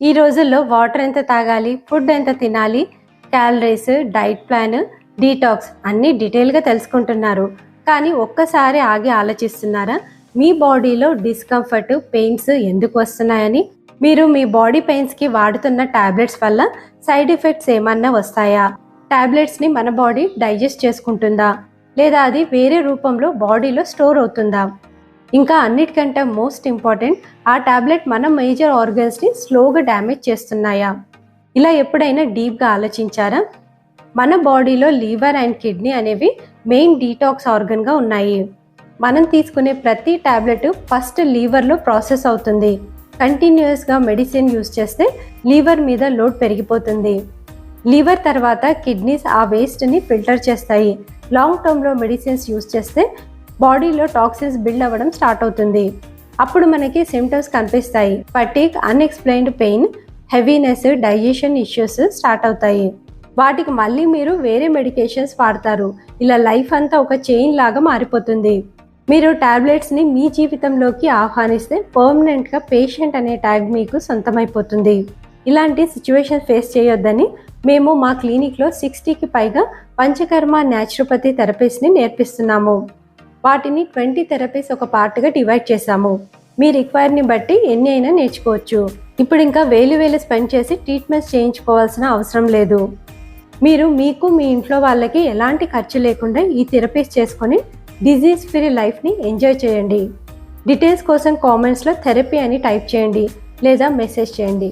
ఈ రోజుల్లో వాటర్ ఎంత తాగాలి, ఫుడ్ ఎంత తినాలి, క్యాలరీస్, డైట్ ప్లాన్, డీటాక్స్ అన్నీ డీటెయిల్గా తెలుసుకుంటున్నారు. కానీ ఒక్కసారి ఆగి ఆలోచిస్తున్నారా? మీ బాడీలో డిస్కంఫర్ట్, పెయిన్స్ ఎందుకు వస్తున్నాయని? మీరు మీ బాడీ పెయిన్స్కి వాడుతున్న టాబ్లెట్స్ వల్ల సైడ్ ఎఫెక్ట్స్ ఏమన్నా వస్తాయా? టాబ్లెట్స్ని మన బాడీ డైజెస్ట్ చేసుకుంటుందా, లేదా అది వేరే రూపంలో బాడీలో స్టోర్ అవుతుందా? ఇంకా అన్నిటికంటే మోస్ట్ ఇంపార్టెంట్, ఆ టాబ్లెట్ మన మేజర్ ఆర్గన్స్ని స్లోగా డ్యామేజ్ చేస్తున్నాయా? ఇలా ఎప్పుడైనా డీప్గా ఆలోచించారా? మన బాడీలో లివర్ అండ్ కిడ్నీ అనేవి మెయిన్ డీటాక్స్ ఆర్గన్గా ఉన్నాయి. మనం తీసుకునే ప్రతి టాబ్లెట్ ఫస్ట్ లివర్లో ప్రాసెస్ అవుతుంది. కంటిన్యూస్గా మెడిసిన్ యూస్ చేస్తే లివర్ మీద లోడ్ పెరిగిపోతుంది. లివర్ తర్వాత కిడ్నీస్ ఆ వేస్ట్ని ఫిల్టర్ చేస్తాయి. లాంగ్ టర్మ్లో మెడిసిన్స్ యూస్ చేస్తే బాడీలో టాక్సిన్స్ బిల్డ్ అవ్వడం స్టార్ట్ అవుతుంది. అప్పుడు మనకి సిమ్టమ్స్ కనిపిస్తాయి. Fatigue, unexplained pain, heaviness, digestion issues start అవుతాయి. వాటికి మళ్ళీ మీరు వేరే మెడికేషన్స్ వాడతారు. ఇలా లైఫ్ అంతా ఒక చైన్ లాగా మారిపోతుంది. మీరు టాబ్లెట్స్ని మీ జీవితంలోకి ఆహ్వానిస్తే పర్మనెంట్గా పేషెంట్ అనే ట్యాగ్ మీకు సొంతమైపోతుంది. ఇలాంటి సిచ్యువేషన్ ఫేస్ చేయొద్దని మేము మా క్లినిక్లో 60కి పైగా పంచకర్మ న్యాచురోపతి థెరపీస్ని నేర్పిస్తున్నాము. వాటిని 20 థెరపీస్ ఒక పార్ట్గా డివైడ్ చేశాము. మీ రిక్వైర్ని బట్టి ఎన్ని అయినా నేర్చుకోవచ్చు. ఇప్పుడు ఇంకా వేలు స్పెండ్ చేసి ట్రీట్మెంట్స్ చేయించుకోవాల్సిన అవసరం లేదు. మీరు మీకు మీ ఇంట్లో వాళ్ళకి ఎలాంటి ఖర్చు లేకుండా ఈ థెరపీస్ చేసుకొని డిజీజ్ ఫ్రీ లైఫ్ని ఎంజాయ్ చేయండి. డీటెయిల్స్ కోసం కామెంట్స్లో థెరపీ అని టైప్ చేయండి లేదా మెసేజ్ చేయండి.